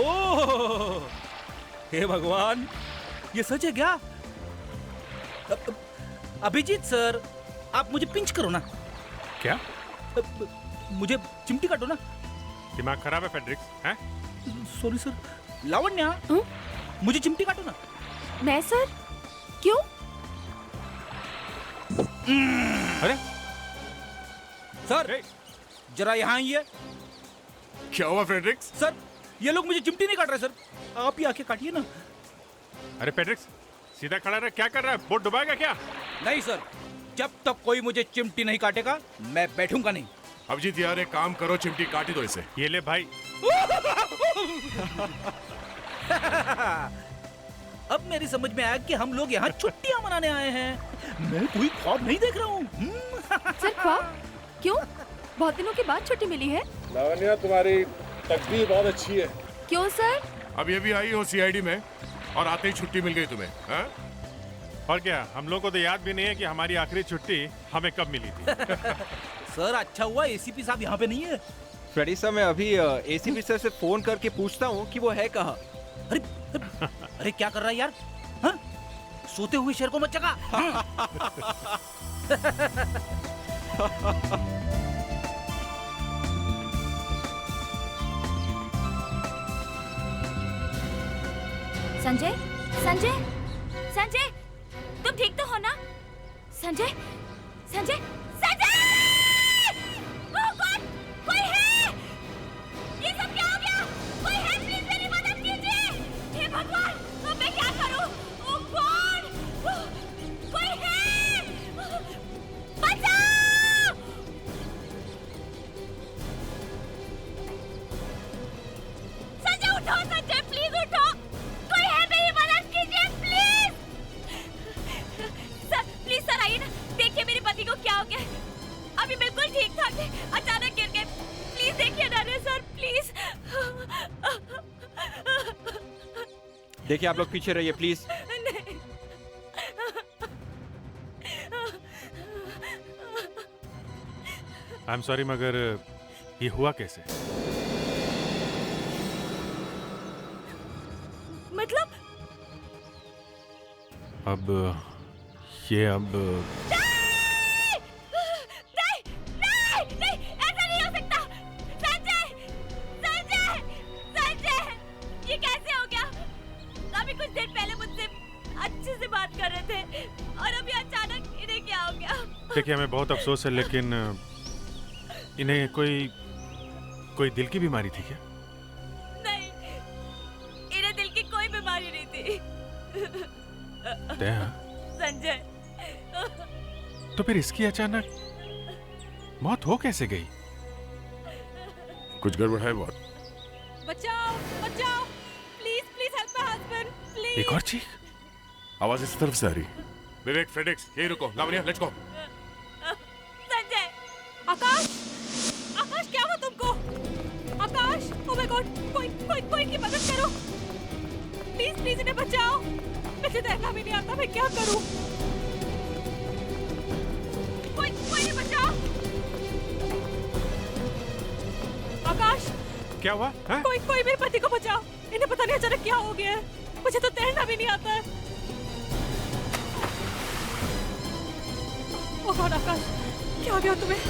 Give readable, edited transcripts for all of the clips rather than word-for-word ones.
ओह, हे भगवान, ये सच है क्या? अभिजीत सर, आप मुझे पिंच करो ना। क्या? मुझे चिमटी काटो ना। दिमाग खराब है फेड्रिक्स, हैं? Sorry sir. लावण्या, मुझे चिमटी काटो ना। मैं सर? क्यों? अरे सर, जरा यहाँ आइए। क्या हुआ फेड्रिक्स? सर, ये लोग मुझे चिमटी नहीं काट रहे सर, आप ही आके काटिए ना। अरे फेड्रिक्स, सीधा खड़ा रह, क्या कर रहा है? बोट डुबाएगा क्या? नहीं सर, जब तक कोई मुझे चिमटी नहीं काटेगा मैं बैठूंगा नहीं। अभिजीत यार एक काम करो, चिमटी काटी दो इसे। ये ले भाई। अब मेरी समझ में आया कि हम लोग यहाँ छुट्टियां मनाने आए हैं। मैं कोई ख्वाब नहीं देख रहा हूँ। सर ख्वाब? क्यों? बहुत दिनों के बाद छुट्टी मिली है। लावण्या, तुम्हारी तकदीर बहुत अच्छी है। क्यों सर? अब ये भी आई हो सीआईडी में और आते ही छुट्टी मिल गई तुम्हें, हाँ? और क्या, हम लोग को तो याद भी नहीं है कि हमारी आखिरी छुट्टी हमें कब मिली थी। सर, अच्छा हुआ एसीपी साहब यहाँ पे नहीं है। फ्रेडी सर, मैं अभी एसीपी सर से फोन करके पूछता हूँ कि वो है कहाँ। अरे अरे क्या कर रहा है यार? हाँ? सोते हुए शेर को मत जगा। संजय, संजय, संजय, तुम ठीक तो हो ना? संजय, संजय, संजय! ओह गॉड, कोई है? ये सब क्या हो गया? कोई है? प्लीज मेरी मदद कीजिए। हे भगवान, अब मैं क्या करूं? ओह गॉड, कोई है? बचाओ! संजय उठो, संजय प्लीज उठो। कोई है? मेरी मदद कीजिए प्लीज। सर, प्लीज सर आइए ना, देखिए मेरे पति को क्या हो गया है। अभी बिल्कुल ठीक ठाक थे, अचानक गिर गए। प्लीज देखिए ना सर, प्लीज। देखिए, आप लोग पीछे रहिए प्लीज। आई एम सॉरी, मगर ये हुआ कैसे? मतलब? अब ये अब नहीं, ऐसा नहीं हो सकता। संजय, संजय, संजय, ये कैसे हो गया? अभी कुछ देर पहले मुझसे अच्छे से बात कर रहे थे और अभी अचानक इन्हें क्या हो गया? देखिए, हमें बहुत अफसोस है, लेकिन इन्हें कोई दिल की बीमारी थी क्या? नहीं, इन्हें दिल की कोई बीमारी नहीं थी। संजय, तो फिर इसकी अचानक मौत हो कैसे गई? कुछ गड़बड़ है बहुत। बचाओ, बचाओ, please please help my husband, please. एक और चीख। आवाज इस तरफ से आ रही। विवेक, फ्रेडिक्स, यही रुको। Lavanya, let's go. संजय, आकाश, आकाश क्या हुआ तुमको? आकाश, ओह माय गॉड, कोई की मदद करो प्लीज, प्लीज इन्हें बचाओ। मुझे तैरना भी नहीं आता, मैं क्या करूं? कोई इन्हें बचाओ। आकाश, क्या हुआ? है? कोई मेरे पति को बचाओ। इन्हें पता नहीं अचानक क्या हो गया है। मुझे तो तैरना भी नहीं आता है। ओह गॉड आकाश, क्या हो गया तुम्हें?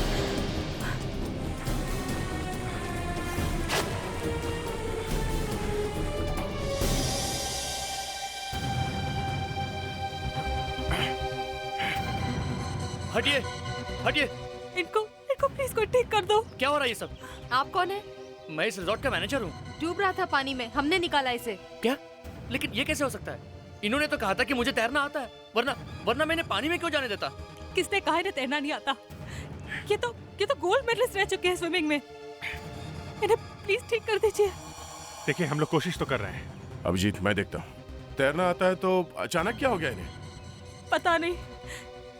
हटिए, हटिए। इनको प्लीज कोई ठीक कर दो। क्या हो रहा है ये सब? आप कौन है? मैं इस रिजॉर्ट का मैनेजर हूँ। डूब रहा था पानी में, हमने निकाला इसे। क्या? लेकिन ये कैसे हो सकता है? इन्होंने तो कहा था कि मुझे तैरना आता है, वरना मैंने पानी में क्यों जाने देता? किसने कहा इन्हें तैरना नहीं आता? ये तो गोल्ड मेडलिस्ट रह चुके हैं स्विमिंग में। इन्हें प्लीज ठीक कर दीजिए। देखिए, हम लोग कोशिश तो कर रहे हैं। अभिजीत, मैं देखता हूँ। तैरना आता है तो अचानक क्या हो गया इन्हें? पता नहीं,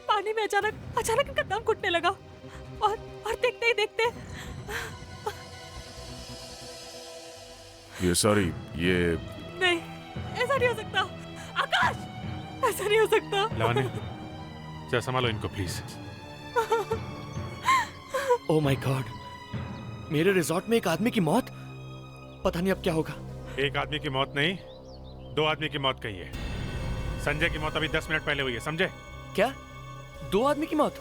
पानी में अचानक इनका दम घुटने लगा और देखते ही देखते ये सॉरी, ये नहीं, ऐसा नहीं हो सकता। आकाश, ऐसा नहीं हो सकता। लावण्या, जरा संभालो इनको प्लीज। ओह माय गॉड, मेरे रिजॉर्ट में एक आदमी की मौत। पता नहीं अब क्या होगा। एक आदमी की मौत नहीं, 2 आदमी की मौत कही है। संजय की मौत अभी 10 मिनट पहले हुई है, समझे? क्या 2 आदमी की मौत?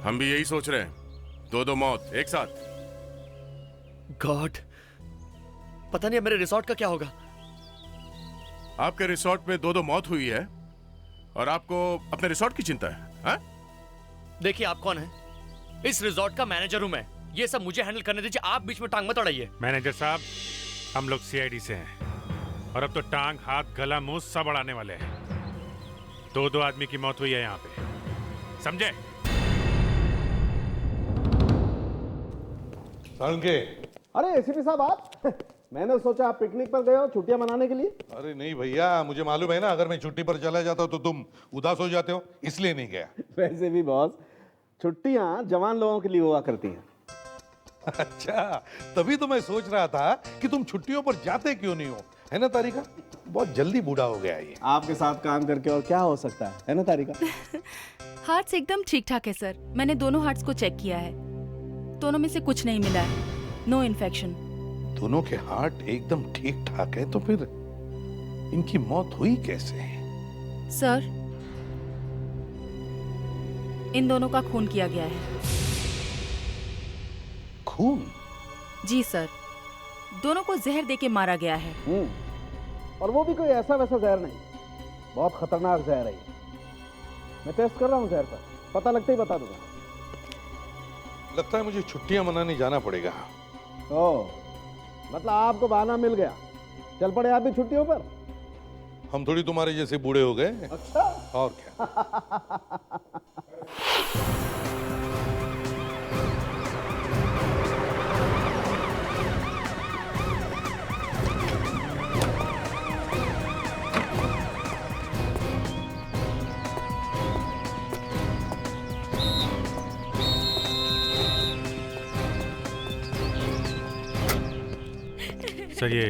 हम भी यही सोच रहे हैं, 2 मौत एक साथ। गॉड, पता नहीं अब मेरे रिसोर्ट का क्या होगा। आपके रिसोर्ट में 2 मौत हुई है और आपको अपने रिसोर्ट की चिंता है, हाँ? देखिए आप कौन है? इस रिसोर्ट का मैनेजर हूं मैं। ये सब मुझे हैंडल करने दीजिए, आप बीच में टांग मत अड़ाइए। मैनेजर साहब, हम लोग सीआईडी से हैं और अब तो टांग, हाथ, गला, मुंह सब अड़ाने वाले हैं। 2 आदमी की मौत हुई है यहाँ पे, समझे? सालुंके। अरे एसीपी साहब आप मैंने सोचा आप पिकनिक पर गए हो छुट्टियां मनाने के लिए। अरे नहीं भैया, मुझे मालूम है ना, अगर मैं छुट्टी पर चला जाता तो तुम उदास हो जाते हो, इसलिए नहीं गया। वैसे भी बॉस, छुट्टियां जवान लोगों के लिए हुआ करती हैं। अच्छा, तभी तो मैं सोच रहा था कि तुम छुट्टियों पर जाते क्यों नहीं हो, है ना तारिका? बहुत जल्दी बूढ़ा हो गया ये। आपके साथ काम करके और क्या हो सकता है ना तारिका? हार्ट्स एकदम ठीक ठाक है सर। मैंने दोनों हार्ट्स को चेक किया है, दोनों में से कुछ नहीं मिला है। No infection. दोनों के हार्ट एकदम ठीक ठाक है, तो फिर इनकी मौत हुई कैसे? सर, इन दोनों का खून किया गया है। खून? जी सर, दोनों को जहर देके मारा गया है। और वो भी कोई ऐसा वैसा जहर नहीं, बहुत खतरनाक जहर है ये। मैं टेस्ट कर रहा हूँ जहर पर, पता लगते ही बता दूंगा। लगता है मुझे छुट्टियां मनाने जाना पड़ेगा। ओह, मतलब आपको बहाना मिल गया, चल पड़े आप भी छुट्टियों पर। हम थोड़ी तुम्हारे जैसे बूढ़े हो गए। अच्छा, और क्या। सर, ये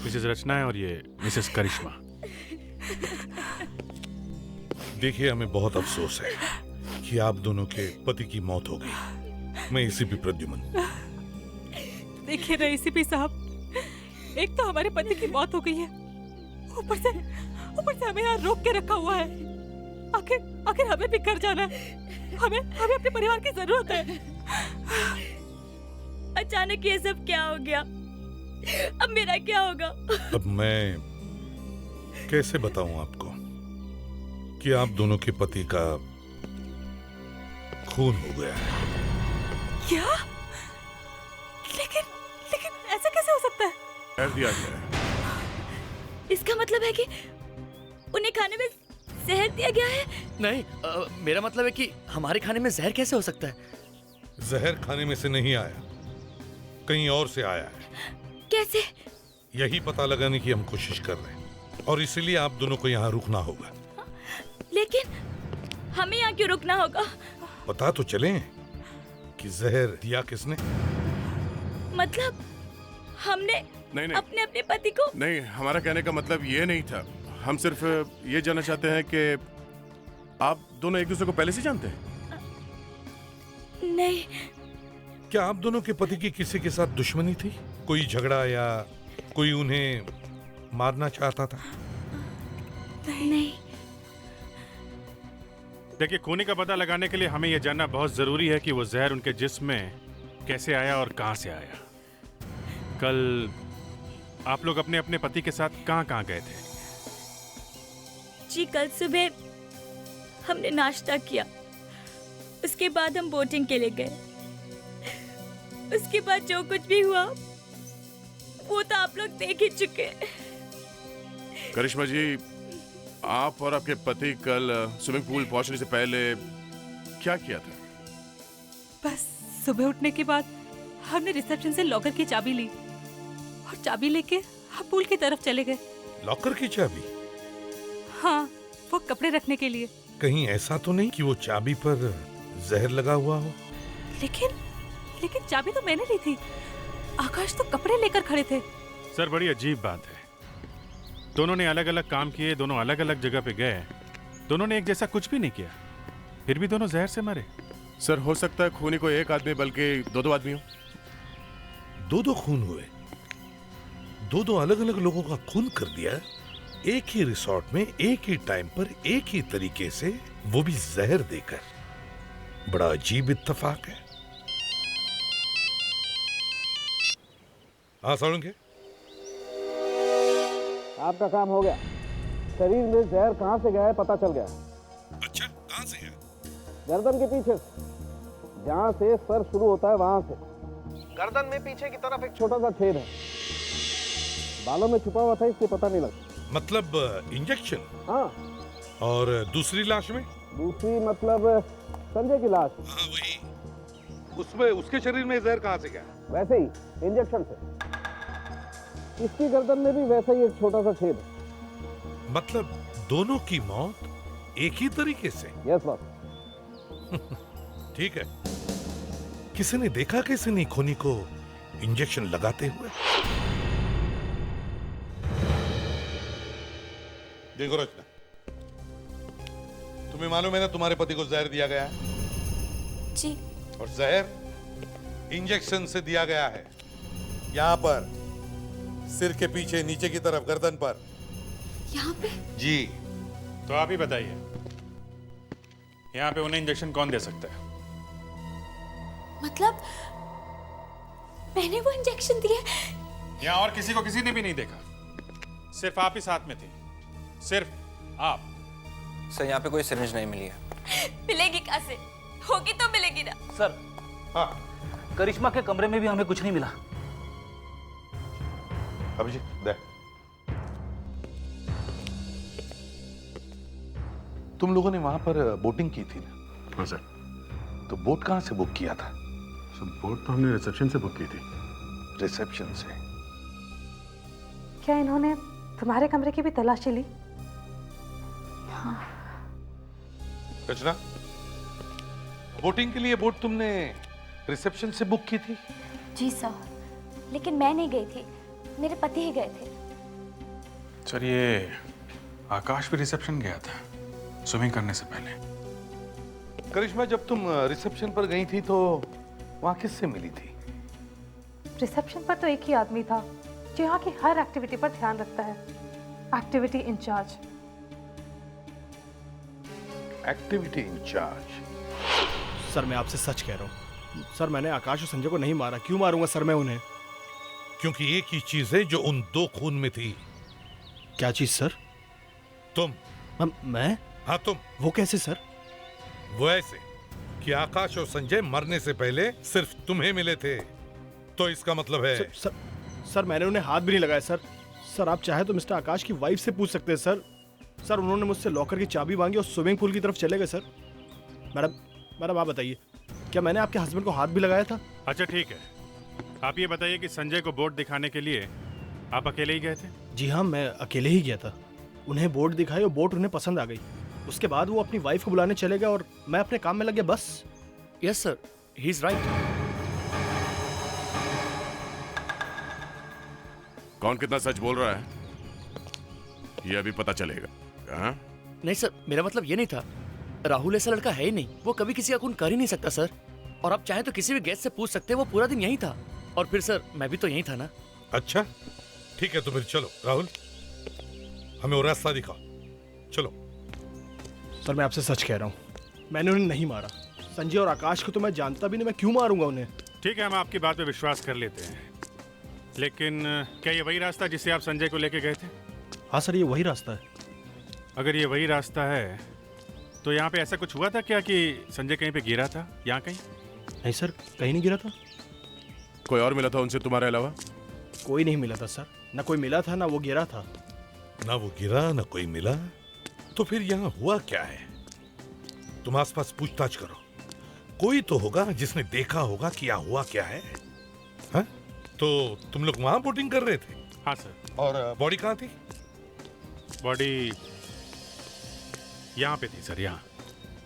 मिसेस रचना है और ये मिसेस करिश्मा। देखिए, हमें बहुत अफसोस है कि आप दोनों के पति की मौत हो गई। मैं एसीपी प्रद्युमन। देखिए ना एसीपी साहब, एक तो हमारे पति की मौत हो गई है, ऊपर से हमें यहाँ रोक के रखा हुआ है। आखिर हमें भी घर जाना है, हमें अपने परिवार की जरूरत है। अचानक ये सब क्या हो गया? अब मेरा क्या होगा? अब मैं कैसे बताऊं आपको कि आप दोनों के पति का खून हो गया है। क्या? लेकिन ऐसा कैसे हो सकता है? कर दिया गया है। इसका मतलब है कि उन्हें खाने में जहर दिया गया है? नहीं, मेरा मतलब है कि हमारे खाने में जहर कैसे हो सकता है? जहर खाने में से नहीं आया, कहीं और से आया है। कैसे? यही पता लगाने की हम कोशिश कर रहे हैं और इसीलिए आप दोनों को यहाँ रुकना होगा। लेकिन हमें यहाँ क्यों रुकना होगा? पता तो चले कि जहर दिया किसने। मतलब हमने नहीं अपने पति को? नहीं, हमारा कहने का मतलब ये नहीं था। हम सिर्फ ये जानना चाहते हैं कि आप दोनों एक दूसरे को पहले से जानते हैं? नहीं। क्या आप दोनों के पति की किसी के साथ दुश्मनी थी? कोई झगड़ा या कोई उन्हें मारना चाहता था? नहीं। देखिए, खूनी का पता लगाने के लिए हमें यह जानना बहुत जरूरी है कि वो जहर उनके जिस्म में कैसे आया और कहां से आया। कल आप लोग अपने अपने पति के साथ कहां गए थे? जी, कल सुबह हमने नाश्ता किया, उसके बाद हम बोटिंग के लिए गए। उसके बाद जो कुछ भी हुआ वो तो आप लोग देख ही चुके। करिश्मा जी, आप और आपके पति कल स्विमिंग पूल पहुंचने से पहले क्या किया था? बस सुबह उठने के बाद हमने रिसेप्शन से लॉकर की चाबी ली और चाबी लेके हम पूल की तरफ चले गए। लॉकर की चाबी? हाँ, वो कपड़े रखने के लिए। कहीं ऐसा तो नहीं कि वो चाबी पर जहर लगा हुआ हो? लेकिन चाबी तो मैंने ली थी, आकाश तो कपड़े लेकर खड़े थे। सर, बड़ी अजीब बात है। दोनों ने अलग अलग काम किए, दोनों अलग अलग जगह पे गए, दोनों ने एक जैसा कुछ भी नहीं किया, फिर भी दोनों जहर से मरे। सर, हो सकता है खूनी को एक आदमी बल्कि 2 आदमी हो। 2 खून हुए? दो दो अलग अलग लोगों का खून कर दिया, एक ही रिसोर्ट में एक ही टाइम पर एक ही तरीके से, वो भी जहर देकर। बड़ा अजीब इत्तेफाक है। हाँ सालुंके, आपका काम हो गया। शरीर में जहर कहाँ से गया है पता चल गया। अच्छा कहाँ से है? गर्दन के पीछे से, जहाँ से सर शुरू होता है वहां से गर्दन में पीछे की तरफ एक छोटा सा छेद है। बालों में छुपा हुआ था इसलिए पता नहीं लगा। मतलब इंजेक्शन? हाँ। और दूसरी लाश में? दूसरी मतलब संजय की लाश। हाँ वही। उसमें उसके शरीर में जहर कहाँ से गया? वैसे ही इंजेक्शन से। इसकी गर्दन में भी वैसा ही एक छोटा सा छेद है। मतलब दोनों की मौत एक ही तरीके से? Yes boss. ठीक है। किसी ने देखा किसी ने खूनी को इंजेक्शन लगाते हुए? देखो रचना, तुम्हें मालूम है ना तुम्हारे पति को जहर दिया गया है? जी। और जहर इंजेक्शन से दिया गया है। यहाँ पर सिर के पीछे नीचे की तरफ गर्दन पर। यहाँ पे? जी। तो आप ही बताइए, यहाँ पे उन्हें इंजेक्शन कौन दे सकता है? मतलब मैंने वो इंजेक्शन दिए? यहाँ और किसी को किसी ने भी नहीं देखा, सिर्फ आप ही साथ में थी, सिर्फ आप। सर यहाँ पे कोई सिरिंज नहीं मिली है। मिलेगी कहाँ से? होगी तो मिलेगी ना। सर, हाँ करिश्मा के कमरे में भी हमें कुछ नहीं मिला। अभिजीत दे। तुम लोगों ने वहां पर बोटिंग की थी ना? हाँ सर। तो बोट कहां से बुक किया था? सर बोट तो हमने रिसेप्शन से बुक की थी। रिसेप्शन से? क्या इन्होंने तुम्हारे कमरे की भी तलाशी ली? रचना, बोटिंग के लिए बोट तुमने रिसेप्शन से बुक की थी? जी सर, लेकिन मैं नहीं गई थी, मेरे पति ही गए थे। सर ये आकाश भी रिसेप्शन गया था स्विमिंग करने से पहले। करिश्मा, जब तुम रिसेप्शन पर गई थी तो वहां किससे मिली थी? रिसेप्शन पर तो एक ही आदमी था जो यहाँ की हर एक्टिविटी पर ध्यान रखता है। Activity incharge. Activity incharge? Sir मैं आपसे सच कह रहा हूँ सर, मैंने आकाश और संजय को नहीं मारा। क्यों मारूंगा सर मैं उन्हें? क्योंकि एक ही चीज है जो उन दो खून में थी। क्या चीज सर? तुम। मैं? हाँ तुम। वो कैसे सर? वो ऐसे कि आकाश और संजय मरने से पहले सिर्फ तुम्हें मिले थे, तो इसका मतलब है सर मैंने उन्हें हाथ भी नहीं लगाया सर। सर आप चाहे तो मिस्टर आकाश की वाइफ से पूछ सकते हैं सर। सर उन्होंने मुझसे लॉकर की चाबी मांगी और स्विमिंग पूल की तरफ चले गए सर। मैडम आप बताइए, क्या मैंने आपके हस्बैंड को हाथ भी लगाया था? अच्छा ठीक है, आप ये बताइए कि संजय को बोर्ड दिखाने के लिए आप अकेले ही गए थे? जी हाँ, मैं अकेले ही गया था। उन्हें बोर्ड दिखाई और बोर्ड उन्हें पसंद आ गई। उसके बाद वो अपनी वाइफ को बुलाने चले गए और मैं अपने काम में लग गया बस। Yes sir, he is right. कौन कितना सच बोल रहा है ये अभी पता चलेगा। हाँ? नहीं सर, मेरा मतलब ये नहीं था। राहुल ऐसा लड़का है ही नहीं, वो कभी किसी का खून कर ही नहीं सकता सर। और आप चाहे तो किसी भी गेस्ट से पूछ सकते हैं, वो पूरा दिन यहीं था। और फिर सर मैं भी तो यहीं था ना। अच्छा ठीक है, तो फिर चलो राहुल, हमें वो रास्ता दिखाओ, चलो। सर मैं आपसे सच कह रहा हूँ, मैंने उन्हें नहीं मारा। संजय और आकाश को तो मैं जानता भी नहीं, मैं क्यों मारूंगा उन्हें? ठीक है, हम आपकी बात पे विश्वास कर लेते हैं, लेकिन क्या ये वही रास्ता जिससे आप संजय को लेके गए थे? हाँ सर, ये वही रास्ता है। अगर ये वही रास्ता है तो यहाँ पे ऐसा कुछ हुआ था क्या कि संजय कहीं पे गिरा था? यहाँ कहीं? नहीं सर, कहीं नहीं गिरा था। कोई और मिला था उनसे तुम्हारे अलावा? कोई नहीं मिला था सर, ना कोई मिला था ना वो गिरा था। ना वो गिरा ना कोई मिला, तो फिर यहाँ हुआ क्या है? तुम आसपास पूछताछ करो, कोई तो होगा जिसने देखा होगा कि यहाँ हुआ क्या है। हा? तो तुम लोग वहां बोटिंग कर रहे थे? हाँ सर। और बॉडी कहाँ थी? बॉडी यहाँ पे थी सर, यहाँ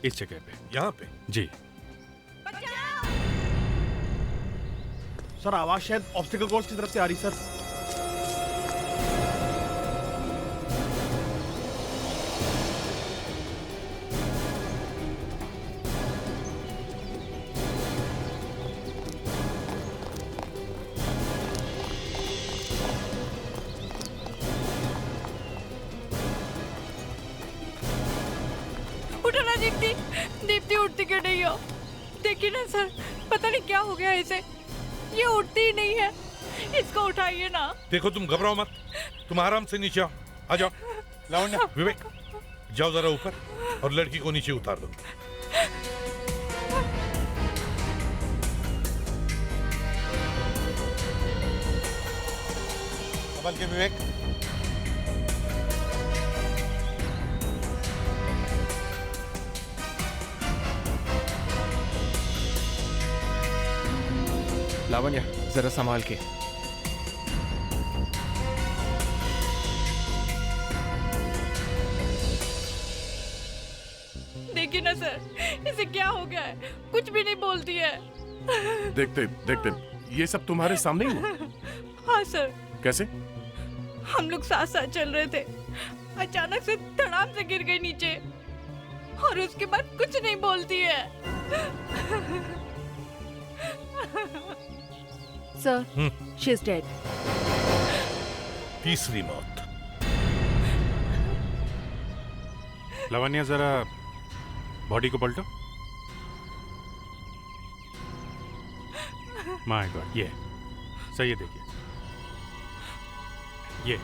इस जगह पे। यहाँ पे? जी सर, आवाज शायद ऑब्स्टिकल कोर्स की तरफ से आ रही सर। दीप्ति दीप्ति उठती क्यों नहीं हो? देखिए ना सर, पता नहीं क्या हो गया इसे, ये उठती ही नहीं है। इसको उठाइए ना। देखो तुम घबराओ मत, तुम आराम से नीचे आओ, आ जाओ। लावण्या, विवेक जाओ जरा ऊपर और लड़की को नीचे उतार दो। संभल के विवेक। लावण्या जरा संभाल के। देखिए ना सर, इसे क्या हो गया है, कुछ भी नहीं बोलती है। देखते देखते ये सब तुम्हारे सामने ही हुआ? हाँ सर। कैसे? हम लोग साथ साथ चल रहे थे, अचानक से धड़ाम से गिर गई नीचे और उसके बाद कुछ नहीं बोलती है। Sir, she is dead. तीसरी मौत। लावण्या जरा बॉडी को पलटो। माय गॉड, ये सही है, देखिए ये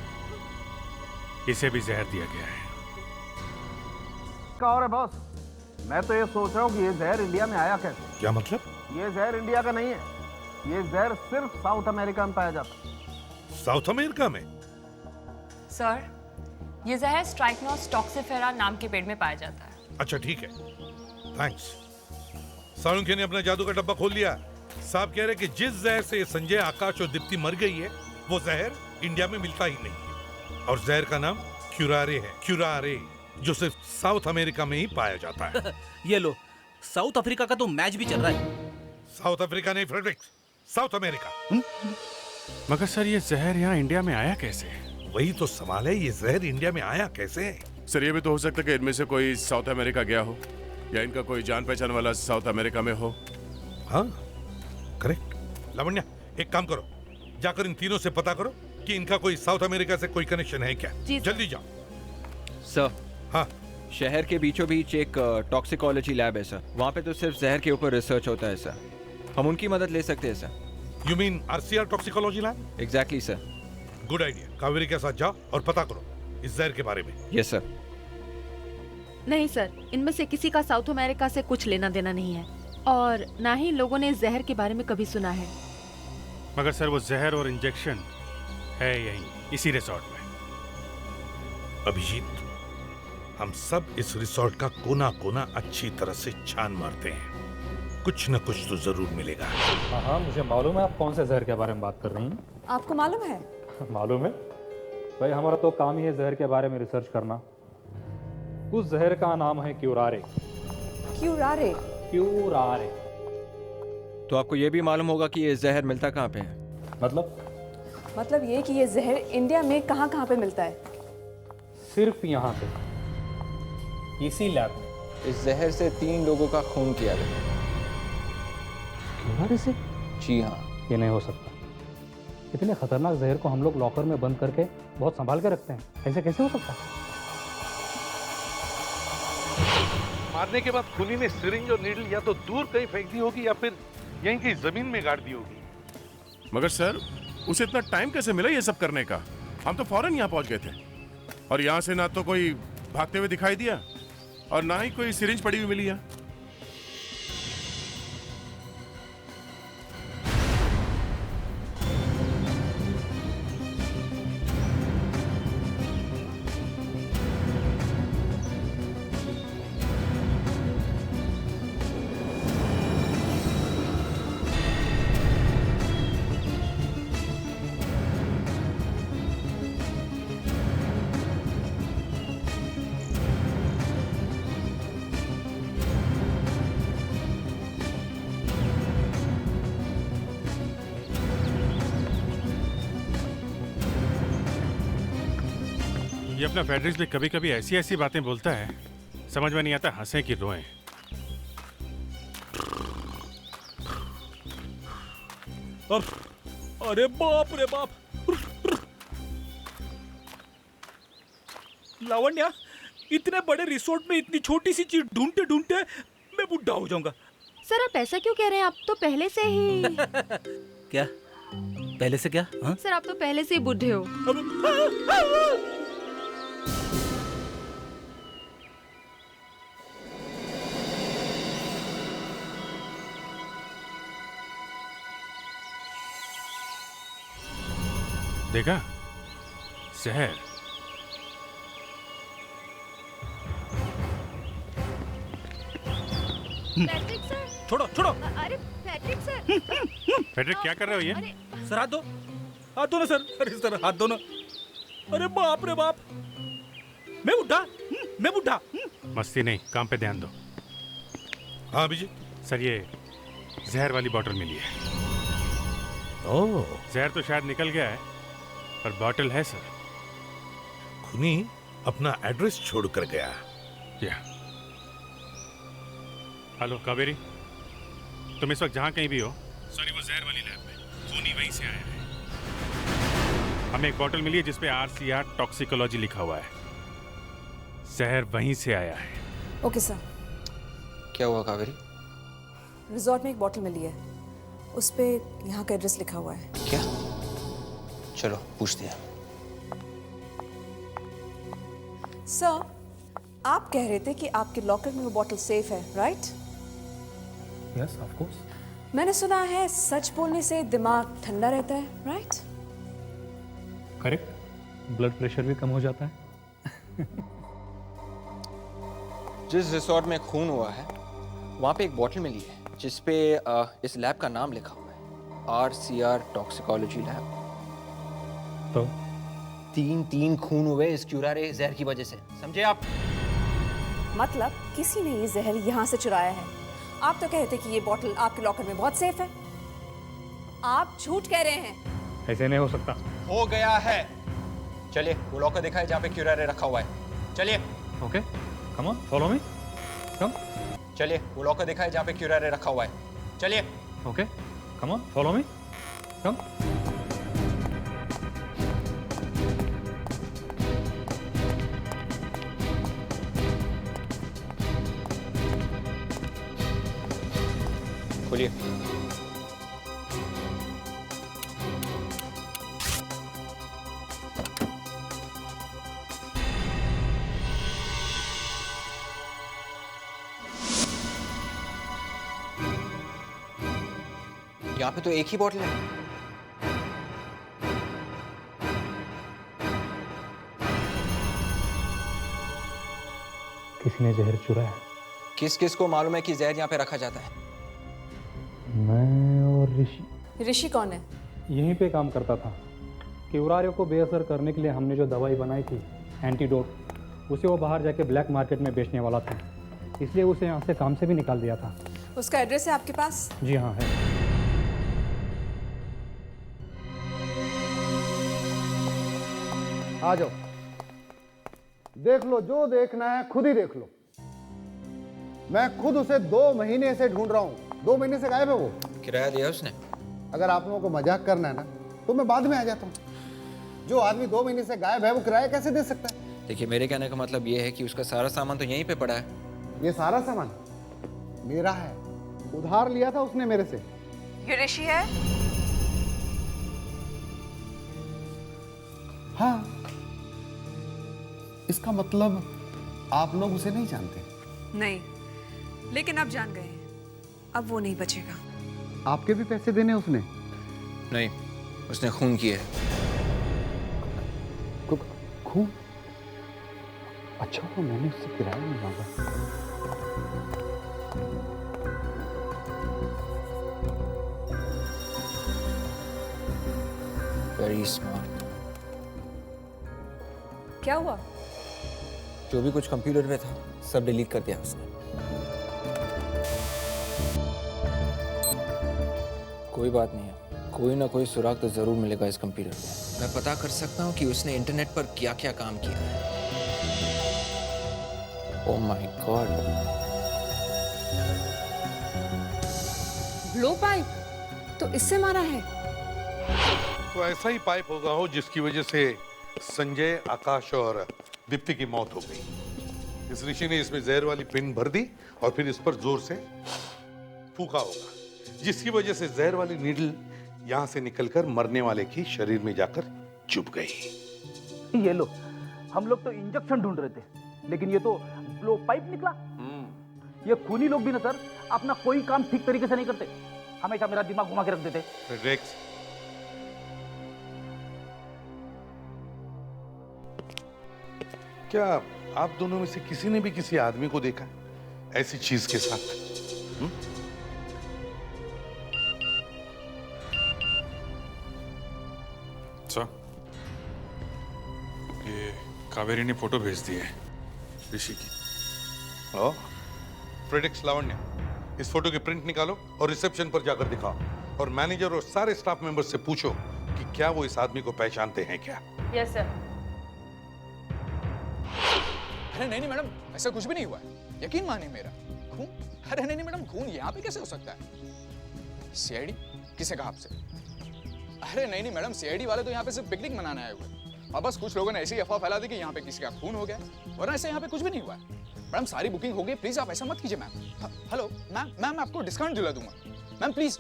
इसे भी जहर दिया गया है। क्या हो रहा है बॉस? मैं तो ये सोच रहा हूँ कि ये जहर इंडिया में आया कैसे? क्या मतलब? ये जहर इंडिया का नहीं है, ये जहर सिर्फ साउथ अमेरिका में पाया जाता है। साउथ अमेरिका में? सर, ये जहर स्ट्राइकनोस टॉक्सिफेरा नाम के पेड़ में पाया जाता है। अच्छा ठीक है, थैंक्स। सालुंखे ने अपना जादू का डब्बा खोल लिया। साहब कह रहे कि जिस जहर से संजय, आकाश और दीप्ति मर गई है, वो जहर इंडिया में मिलता ही नहीं है। और जहर का नाम क्यूरारे है, क्यूरारे, जो सिर्फ साउथ अमेरिका में ही पाया जाता है। ये लो, साउथ अफ्रीका का तो मैच भी चल रहा है। साउथ अफ्रीका नहीं फ्रेडरिक्स, साउथ अमेरिका। मगर सर, ये जहर यहाँ इंडिया में आया कैसे? वही तो सवाल है, ये जहर इंडिया में आया कैसे? सर, ये भी तो हो सकता है कि इनमें से कोई साउथ अमेरिका गया हो या इनका कोई जान पहचान वाला साउथ अमेरिका में हो। हाँ, करेक्ट। लावण्या, एक काम करो, जाकर इन तीनों से पता करो कि इनका कोई साउथ अमेरिका से कोई कनेक्शन है क्या। जल्दी जाओ। सर, हाँ, शहर के बीचों बीच एक टॉक्सिकोलॉजी लैब है सर। वहाँ पे तो सिर्फ जहर के ऊपर रिसर्च होता है सर। हम उनकी मदद ले सकते हैं sir. You mean RCR toxicology lab? Exactly sir. Good idea. Kaveri के साथ जाओ और पता करो इस जहर के बारे में। Yes sir. नहीं सर, इनमें से किसी का साउथ अमेरिका से कुछ लेना देना नहीं है और ना ही लोगों ने इस जहर के बारे में कभी सुना है। मगर सर, वो जहर और इंजेक्शन है यहीं, इसी रिसोर्ट में। अभिजीत, हम सब इस रिसोर्ट का कोना कोना अच्छी तरह से छान मारते हैं, कुछ न कुछ तो जरूर मिलेगा। हाँ, मुझे मालूम है आप कौन से जहर के बारे में बात कर रही हैं। आपको मालूम है? मालूम है भाई, हमारा तो काम ही है जहर के बारे में रिसर्च करना। उस जहर का नाम है क्यूरारे। क्यूरारे? क्यूरारे। तो आपको ये भी मालूम होगा कि ये जहर मिलता कहाँ पे है? मतलब ये कि ये जहर इंडिया में कहाँ कहाँ पे मिलता है? सिर्फ यहाँ पे, इसी लैब में। इस जहर से 3 लोगों का खून किया गया। क्यूरारे से? जी हाँ। ये नहीं हो सकता। इतने खतरनाक जहर को हम लोग लॉकर में बंद करके बहुत संभाल के रखते हैं, ऐसे कैसे हो सकता है? मारने के बाद खूनी ने सिरिंज और नीडल या तो दूर कहीं फेंक दी होगी या फिर यहीं कहीं जमीन में गाड़ दी होगी। मगर सर, उसे इतना टाइम कैसे मिला ये सब करने का? हम तो फौरन यहाँ पहुंच गए थे और यहाँ से ना तो कोई भागते हुए दिखाई दिया और ना ही कोई सिरिंज पड़ी हुई मिली है। ये अपना फेडरिक्स भी कभी कभी ऐसी ऐसी बातें बोलता है, समझ में नहीं आता हंसे कि रोएं। अरे बाप रे बाप! लावण्या, इतने बड़े रिसोर्ट में इतनी छोटी सी चीज ढूंढते ढूंढते मैं बुढ़ा हो जाऊंगा। सर आप ऐसा क्यों कह रहे हैं? आप तो पहले से ही क्या पहले से क्या? हाँ? सर आप तो पहले से ही बुढ़े हो। देखा जहर। Patrick sir. छोड़ो छोड़ो। अरे पैट्रिक सर। पैट्रिक क्या कर रहे हो ये? सर हाथ दो ना सर। अरे सर हाथ दो ना। अरे बाप रे बाप, मैं बुढ़ा। मस्ती नहीं, काम पे ध्यान दो। हाँ अभिजीत। सर ये जहर वाली बॉटल मिली है। ओह, जहर तो शायद निकल गया है पर बॉटल है सर। खूनी अपना एड्रेस छोड़कर गया। क्या? हेलो कावेरी, तुम इस वक्त जहां कहीं भी हो, सॉरी वो जहर वाली लैब में खूनी वहीं से आया है। हमें एक बॉटल मिली है जिसपे RCR टॉक्सिकोलॉजी लिखा हुआ है। जहर वहीं से आया है। Okay sir. क्या हुआ कावेरी? रिजॉर्ट में एक बॉटल मिली है, उस पे यहाँ का एड्रेस लिखा हुआ है। क्या? चलो पूछते हैं। सर, आप कह रहे थे कि आपके लॉकर में वो बॉटल सेफ है, राइट? Yes of course. मैंने सुना है सच बोलने से दिमाग ठंडा रहता है, राइट? करेक्ट, ब्लड प्रेशर भी कम हो जाता है। जिस रिसोर्ट में खून हुआ है वहाँ पे एक बॉटल मिली है जिसपे इस लैब का नाम लिखा हुआ है, RCR टॉक्सिकोलॉजी लैब। तो तीन खून हुए इस क्यूरारे जहर की वजह से, समझे आप? मतलब किसी ने ये जहर यहाँ से चुराया है। आप तो कहते कि ये बॉटल आपके लॉकर में बहुत सेफ है। आप झूठ कह रहे हैं। ऐसे नहीं हो सकता। हो गया है। चलिए वो लॉकर दिखाए जहाँ पे क्यूरारे रखा हुआ है। चलिए। Okay, come on, follow me. Come. चलिए वो लॉकर दिखाए जहाँ पे क्यूरारे रखा हुआ है। चलिए। Okay, come on, follow me. Come. खोलिए। यहाँ पे तो एक ही बोतल है। किसी ने जहर चुराया। किस किस को मालूम है कि जहर यहाँ पे रखा जाता है? मैं और ऋषि। ऋषि कौन है? यहीं पे काम करता था। क्यूरारे को बेअसर करने के लिए हमने जो दवाई बनाई थी, एंटीडोट, उसे वो बाहर जाके ब्लैक मार्केट में बेचने वाला था, इसलिए उसे यहाँ से काम से भी निकाल दिया था। उसका एड्रेस है आपके पास? जी हाँ है। आ जाओ, देख लो जो देखना है, खुद ही देख लो। मैं खुद उसे 2 महीने से ढूंढ रहा हूँ। 2 महीने से गायब है वो। किराया दिया उसने? अगर आप लोगों को मजाक करना है ना तो मैं बाद में आ जाता हूँ। जो आदमी 2 महीने से गायब है वो किराया कैसे दे सकता है? देखिए मेरे कहने का मतलब ये है कि उसका सारा सामान तो यहीं पे पड़ा है। ये सारा सामान मेरा है, उधार लिया था उसने मेरे से। ये ऋषि है? हाँ, इसका मतलब आप लोग उसे नहीं जानते? नहीं, लेकिन अब जान गए हैं। अब वो नहीं बचेगा। आपके भी पैसे देने उसने? नहीं, उसने खून किया है। खून? अच्छा हुआ मैंने उससे किराया नहीं मांगा। Very smart. क्या हुआ? जो भी कुछ कंप्यूटर पे था सब डिलीट कर दिया उसने। कोई बात नहीं है, कोई ना कोई सुराग तो जरूर मिलेगा इस कंप्यूटर पे। मैं पता कर सकता हूँ कि उसने इंटरनेट पर क्या क्या काम किया है। Oh my God. Blow pipe तो इससे मारा है? तो ऐसा ही पाइप होगा हो जिसकी वजह से संजय, आकाश और दीप्ति की मौत हो गई। इस ऋषि ने इसमें जहर वाली पिन भर दी और फिर इस पर जोर से फूका होगा, जिसकी वजह से जहर वाली नीडल यहां से निकलकर मरने वाले की शरीर में जाकर चुभ गई। ये लो, हम लोग तो इंजेक्शन ढूंढ रहे थे, लेकिन ये तो ब्लो पाइप निकला। ये खूनी लोग भी ना सर अपना कोई काम ठीक तरीके से नहीं करते, हमेशा मेरा दिमाग घुमा के रख देते। फ्रेडरिक्स, क्या आप दोनों में से किसी ने भी किसी आदमी को देखा ऐसी चीज के साथ? सर, ये कावेरी ने फोटो भेज दी है ऋषि की। ओ, फ्रेडरिक्स, लावण्य, इस फोटो की प्रिंट निकालो और रिसेप्शन पर जाकर दिखाओ, और मैनेजर और सारे स्टाफ मेंबर्स से पूछो कि क्या वो इस आदमी को पहचानते हैं क्या। Yes sir. अरे नहीं मैडम, ऐसा कुछ भी नहीं हुआ है, यकीन मानिए मेरा। खून? अरे नहीं मैडम, खून यहाँ पे कैसे हो सकता है? सीआईडी? किसे कहा आपसे? अरे नहीं मैडम, सीआईडी वाले तो यहाँ पे सिर्फ पिकनिक मनाने आए हुए हैं, और बस कुछ लोगों ने ऐसी अफवाह फैला दी कि यहाँ पे किसी का खून हो गया, वरना ऐसे यहाँ पे कुछ भी नहीं हुआ है। मैडम सारी बुकिंग हो गई, प्लीज आप ऐसा मत कीजिए मैम। हेलो मैम, मैं आपको डिस्काउंट दिला दूंगा ma'am, please.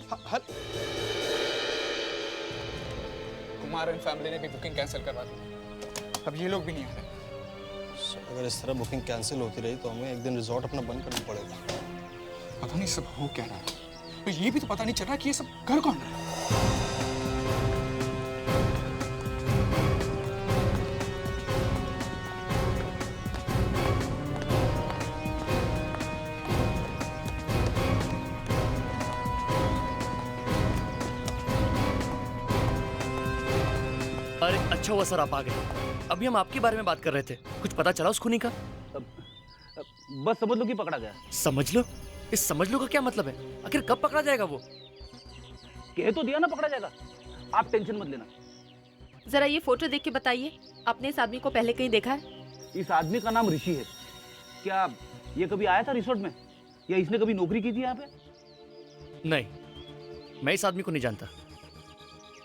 Kumar and family ने भी बुकिंग कैंसिल करवा दी, अब ये लोग भी नहीं आ रहे। अगर इस तरह बुकिंग कैंसिल होती रही तो हमें एक दिन रिजॉर्ट अपना बंद करना पड़ेगा। पता नहीं सब हो क्या रहा है, तो ये भी तो पता नहीं चल रहा कि ये सब कर कौन रहा है। अरे अच्छा हुआ सर आप आ गए। अभी हम आपके बारे में बात कर रहे थे, कुछ पता चला उस खूनी का? बस समझ लो कि पकड़ा गया। समझ लो? इस समझ लो का क्या मतलब है? आखिर कब पकड़ा जाएगा वो? कह तो दिया ना पकड़ा जाएगा, आप टेंशन मत लेना। जरा ये फोटो देख के बताइए, आपने इस आदमी को पहले कहीं देखा है? इस आदमी का नाम ऋषि है। क्या ये कभी आया था रिसोर्ट में, या इसने कभी नौकरी की थी यहाँ पे? नहीं, मैं इस आदमी को नहीं जानता।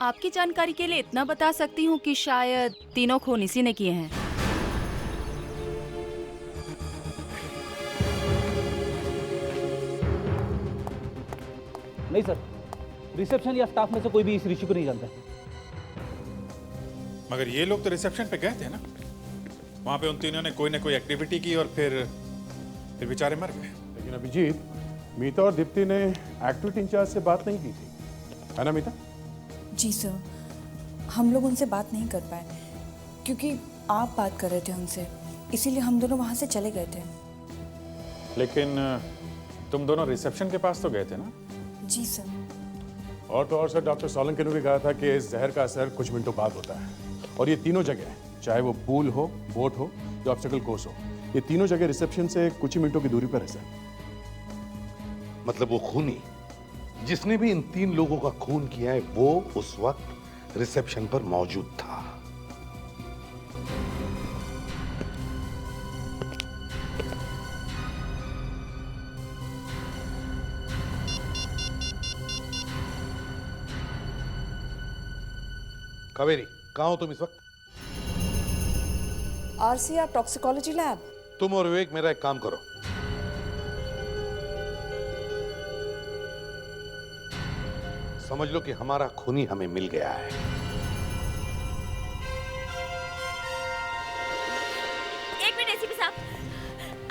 आपकी जानकारी के लिए इतना बता सकती हूँ कि शायद तीनों खून इसी ने किए हैं। नहीं सर, रिसेप्शन या स्टाफ में से कोई भी इस ऋषि को नहीं जानता। मगर ये लोग तो रिसेप्शन पे गए थे ना, वहां पे उन तीनों ने कोई ना कोई एक्टिविटी की और फिर बेचारे मर गए। लेकिन अभिजीत, मीता और दीप्ति ने एक्टिविटी इंचार्ज से बात नहीं की थी, है ना मीता? जी सर, हम लोग उनसे बात नहीं कर पाए क्योंकि आप बात कर रहे थे उनसे, इसीलिए हम दोनों वहाँ से चले गए थे। लेकिन तुम दोनों रिसेप्शन के पास तो गए थे ना? जी सर। और तो और सर, डॉक्टर सोलंकी ने भी कहा था कि इस जहर का असर कुछ मिनटों बाद होता है, और ये तीनों जगह, चाहे वो पूल हो, बोट हो या ऑब्स्टेकल कोर्स हो, ये तीनों जगह रिसेप्शन से कुछ ही मिनटों की दूरी पर है सर। मतलब वो खूनी जिसने भी इन तीन लोगों का खून किया है, वो उस वक्त रिसेप्शन पर मौजूद था। कावेरी, कहाँ हो तुम इस वक्त? RCR toxicology lab. तुम और विवेक मेरा एक काम करो, समझ लो कि हमारा खूनी हमें मिल गया है। एक मिनट एसीपी साहब,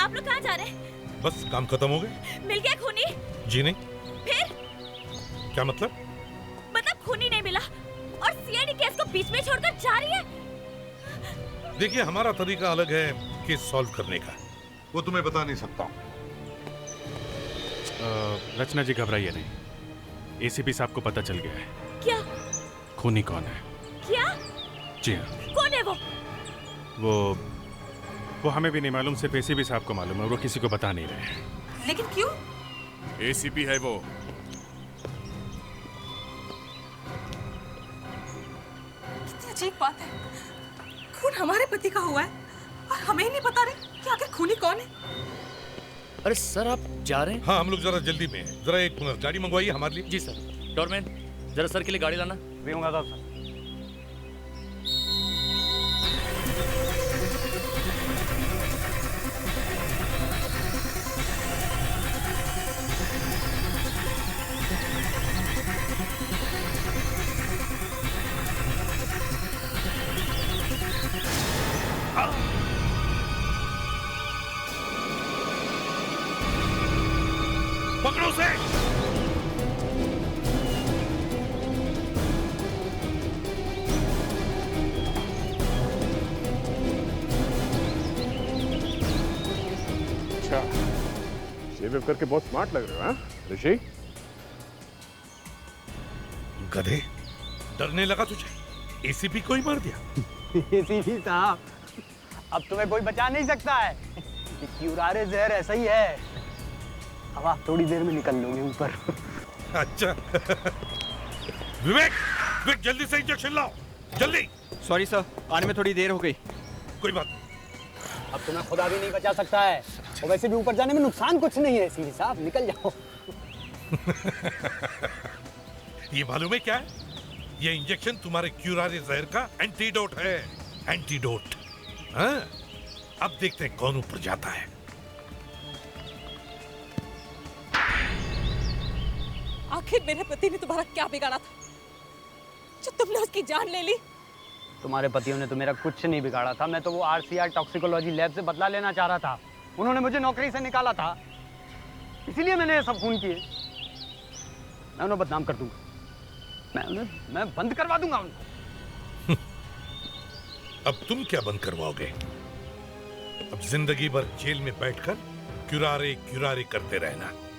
आप लोग कहाँ जा रहे हैं? बस काम खत्म हो गए। मिल गया खूनी? जी नहीं। फिर? क्या मतलब? मतलब खूनी नहीं मिला और सीआईडी केस को बीच में छोड़कर जा रही है। देखिए, हमारा तरीका अलग है केस सॉल्व करने का, वो तुम्हें बता नहीं सकता। रचना जी घबराइए नहीं, एसीपी साहब को पता चल गया है। क्या? खूनी कौन है? क्या? जी हाँ। कौन है वो? वो हमें भी नहीं मालूम, सिर्फ एसीपी साहब को मालूम है, वो किसी को बता नहीं रहे हैं। लेकिन क्यों? एसीपी है वो। कितनी अजीब बात है, खून हमारे पति का हुआ है और हमें ही नहीं पता रहे कि आखिर खूनी कौन है। अरे सर, आप जा रहे हैं? हाँ, हम लोग जरा जल्दी में हैं। जरा एक गाड़ी मंगवाइए हमारे लिए। जी सर। डोरमैन, जरा सर के लिए गाड़ी लाना। भी मंगाता सर। पकड़ो उसे। अच्छा, शेव करके बहुत स्मार्ट लग रहे हो, हाँ ऋषि? गधे, डरने लगा तुझे? एसीपी को ही मार दिया। एसीपी साहब, अब तुम्हें कोई बचा नहीं सकता है। क्यूरारे जहर ऐसा ही है, अब आप थोड़ी देर में निकल लोगे ऊपर। अच्छा। विवेक, विवेक जल्दी से इंजेक्शन लाओ, जल्दी। सॉरी सर, आने में थोड़ी देर हो गई। कोई बात। अब तुम्हें खुदा भी नहीं बचा सकता है, और वैसे भी ऊपर जाने में नुकसान कुछ नहीं है। सीधी साहब निकल जाओ। ये मालूम है क्या है? ये इंजेक्शन तुम्हारे क्यूरारे जहर का एंटीडोट है। एंटीडोट। हाँ? अब देखते हैं कौन ऊपर जाता है। आखिर मेरे पति ने तुम्हारा क्या बिगाड़ा था जो तुमने उसकी जान ले ली? तुम्हारे पतियों ने तो मेरा कुछ नहीं बिगाड़ा था। मैं तो वो आरसीआर टॉक्सिकोलॉजी लैब से बदला लेना चाह रहा था। उन्होंने मुझे नौकरी से निकाला था, इसीलिए मैंने ये सब खून किए। मैं उन्हें बदनाम कर दूंगा, मैं बंद करवा दूंगा उनको। अब तुम क्या बंद करवाओगे? अब जिंदगी भर जेल में बैठकर क्यूरारे क्यूरारे करते रहना।